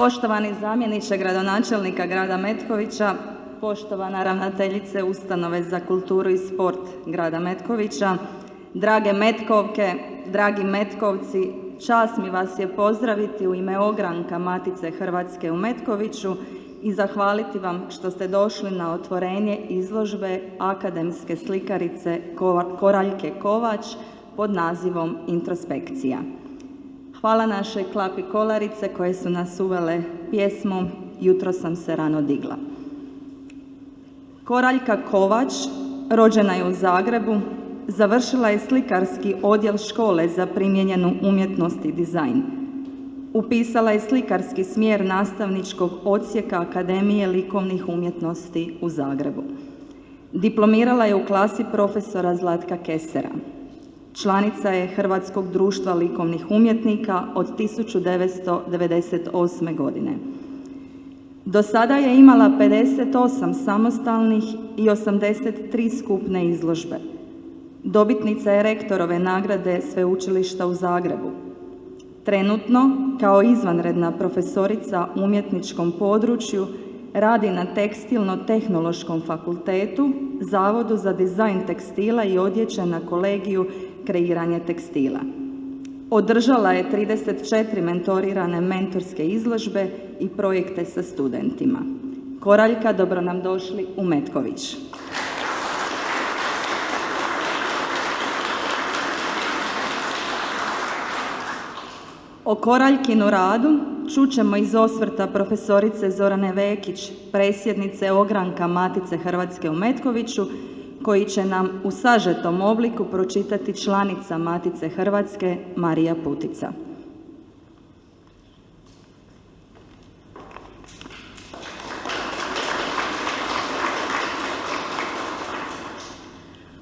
Poštovani zamjeniče gradonačelnika grada Metkovića, poštovana ravnateljice Ustanove za kulturu i sport grada Metkovića, drage Metkovke, dragi Metkovci, čast mi vas je pozdraviti u ime ogranka Matice Hrvatske u Metkoviću i zahvaliti vam što ste došli na otvorenje izložbe akademske slikarice Koraljke Kovač pod nazivom Introspekcija. Hvala našoj klapi kolarice koje su nas uvele pjesmom Jutro sam se rano digla. Koraljka Kovač rođena je u Zagrebu, završila je slikarski odjel škole za primijenjenu umjetnost i dizajn. Upisala je slikarski smjer nastavničkog odsjeka Akademije likovnih umjetnosti u Zagrebu. Diplomirala je u klasi profesora Zlatka Kesera. Članica je Hrvatskog društva likovnih umjetnika od 1998. godine. Do sada je imala 58 samostalnih i 83 skupne izložbe. Dobitnica je rektorove nagrade Sveučilišta u Zagrebu. Trenutno, kao izvanredna profesorica u umjetničkom području, radi na Tekstilno-tehnološkom fakultetu, Zavodu za dizajn tekstila i odjeće na kolegiju kreiranje tekstila. Održala je 34 mentorirane mentorske izložbe i projekte sa studentima. Koraljka, dobro nam došli u Metković. O Koraljkinu radu čućemo iz osvrta profesorice Zorane Vekić, predsjednice ogranka Matice Hrvatske u Metkoviću, koji će nam u sažetom obliku pročitati članica Matice Hrvatske Marija Putica.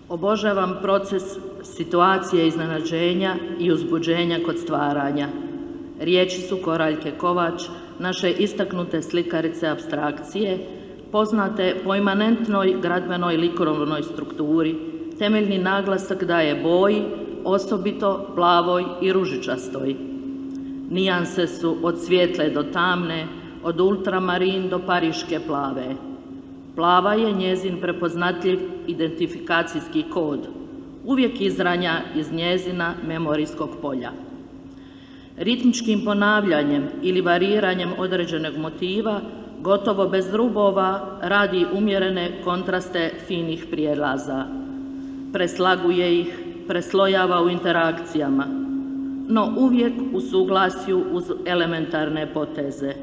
Obožavam proces situacije iznenađenja i uzbuđenja kod stvaranja. Riječi su Koraljke Kovač, naše istaknute slikarice apstrakcije, poznate po imanentnoj gradbenoj likovnoj strukturi. Temeljni naglasak daje boji, osobito plavoj i ružičastoj. Nijanse su od svijetle do tamne, od ultramarin do pariške plave. Plava je njezin prepoznatljiv identifikacijski kod, uvijek izranja iz njezina memorijskog polja. Ritmičkim ponavljanjem ili variranjem određenog motiva, gotovo bez rubova, radi umjerene kontraste finih prijelaza. Preslaguje ih, preslojava u interakcijama, no uvijek u suglasju uz elementarne poteze.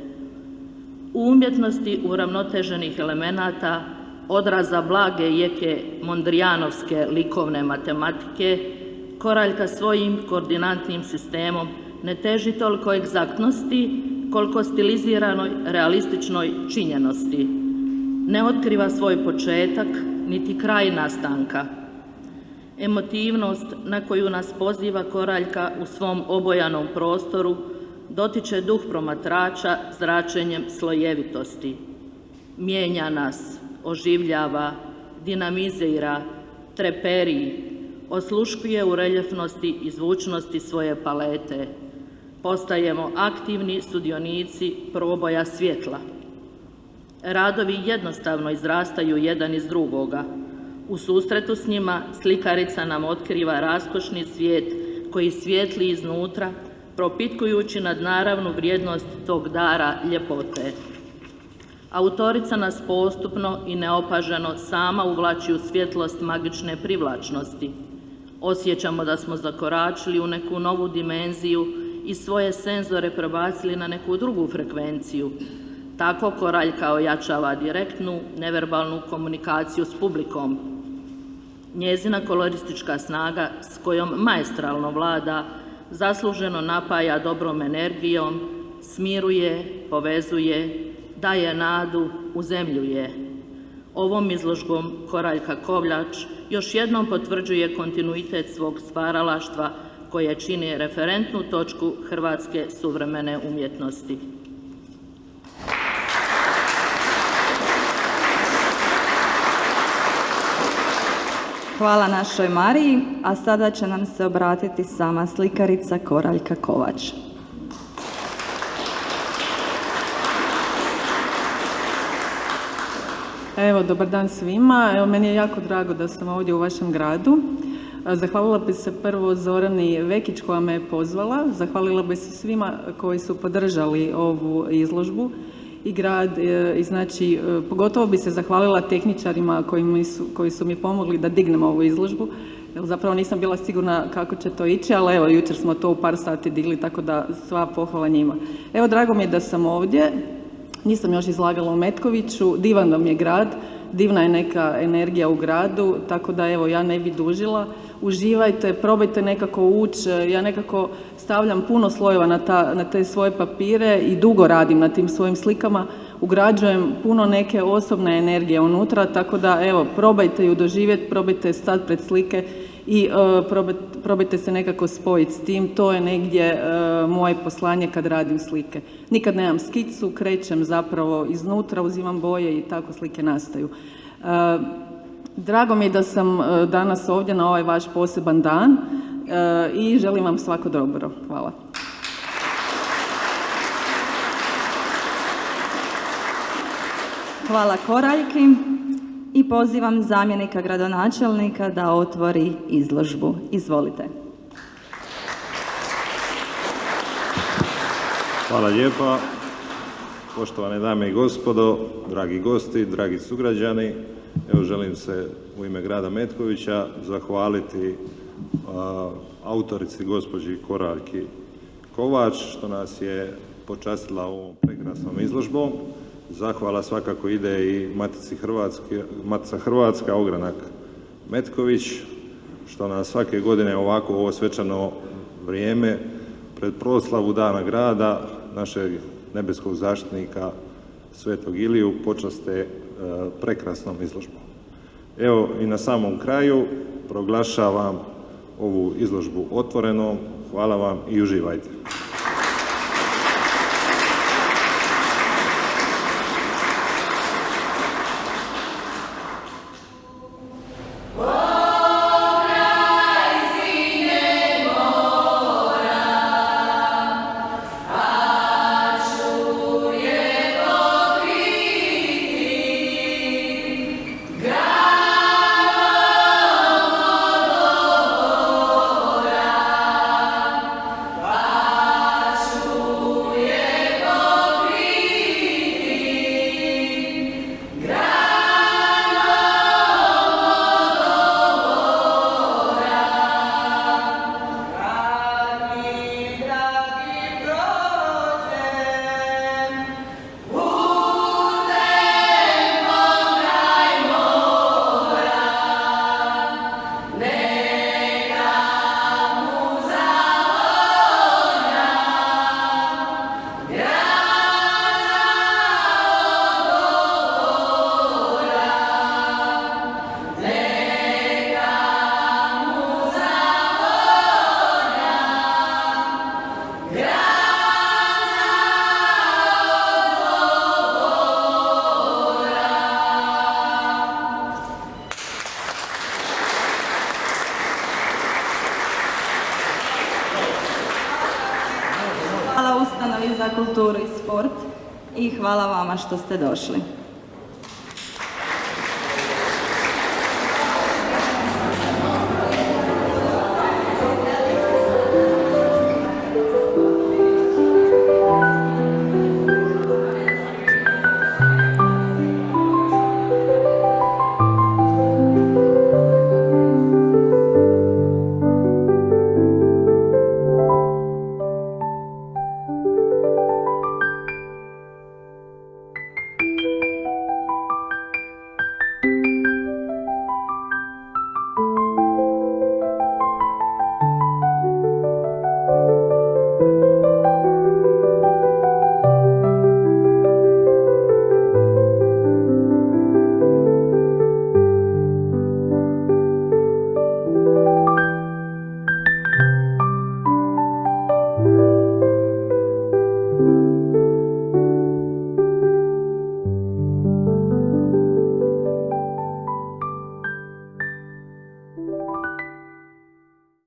U umjetnosti uravnoteženih elemenata, odraza blage jeke mondrijanovske likovne matematike, Koraljka svojim koordinatnim sistemom ne teži toliko egzaktnosti, koliko stiliziranoj, realističnoj činjenosti. Ne otkriva svoj početak, niti kraj nastanka. Emotivnost na koju nas poziva Koraljka u svom obojanom prostoru dotiče duh promatrača zračenjem slojevitosti. Mijenja nas, oživljava, dinamizira, treperi, osluškuje u reljefnosti i zvučnosti svoje palete. Postajemo aktivni sudionici proboja svjetla. Radovi jednostavno izrastaju jedan iz drugoga. U susretu s njima slikarica nam otkriva raskošni svijet koji svijetli iznutra, propitkujući nadnaravnu vrijednost tog dara ljepote. Autorica nas postupno i neopaženo sama uvlači u svjetlost magične privlačnosti. Osjećamo da smo zakoračili u neku novu dimenziju i svoje senzore prebacili na neku drugu frekvenciju. Tako Koraljka ojačava direktnu, neverbalnu komunikaciju s publikom. Njezina koloristička snaga s kojom maestralno vlada, zasluženo napaja dobrom energijom, smiruje, povezuje, daje nadu, uzemljuje. Ovom izložbom Koraljka Kovač još jednom potvrđuje kontinuitet svog stvaralaštva koje čini referentnu točku hrvatske suvremene umjetnosti. Hvala našoj Mariji, a sada će nam se obratiti sama slikarica Koraljka Kovač. Evo, dobar dan svima. Evo, meni je jako drago da sam ovdje u vašem gradu. Zahvalila bi se prvo Zorani Vekić koja me je pozvala. Zahvalila bi se svima koji su podržali ovu izložbu i grad. I znači, pogotovo bi se zahvalila tehničarima koji su mi pomogli da dignem ovu izložbu. Jer zapravo nisam bila sigurna kako će to ići, ali evo, jučer smo to u par sati digli, tako da sva pohvala njima. Evo, drago mi je da sam ovdje. Nisam još izlagala u Metkoviću, divan vam je grad, divna je neka energija u gradu, tako da evo, ja ne bi dužila. Uživajte, probajte nekako ući, ja nekako stavljam puno slojeva na te svoje papire i dugo radim na tim svojim slikama, ugrađujem puno neke osobne energije unutra, tako da evo, probajte ju doživjeti, probajte stati pred slike i probajte se nekako spojiti s tim. To je negdje moje poslanje kad radim slike. Nikad nemam skicu, krećem zapravo iznutra, uzimam boje i tako slike nastaju. Drago mi je da sam danas ovdje na ovaj vaš poseban dan i želim vam svako dobro. Hvala. Hvala Koraljki i pozivam zamjenika gradonačelnika da otvori izložbu. Izvolite. Hvala lijepa. Poštovane dame i gospodo, dragi gosti, dragi sugrađani, evo želim se u ime grada Metkovića zahvaliti autorici gospođi Koraljki Kovač što nas je počastila ovom prekrasnom izložbom. Zahvala svakako ide i Matica Hrvatska, ogranak Metković, što nas svake godine ovako ovo svečano vrijeme pred proslavu Dana grada našeg nebeskog zaštitnika Svetog Iliju počaste prekrasnom izložbom. Evo i na samom kraju proglašavam ovu izložbu otvorenom. Hvala vam i uživajte. Hvala Ustanovi za kulturu i sport i hvala vama što ste došli.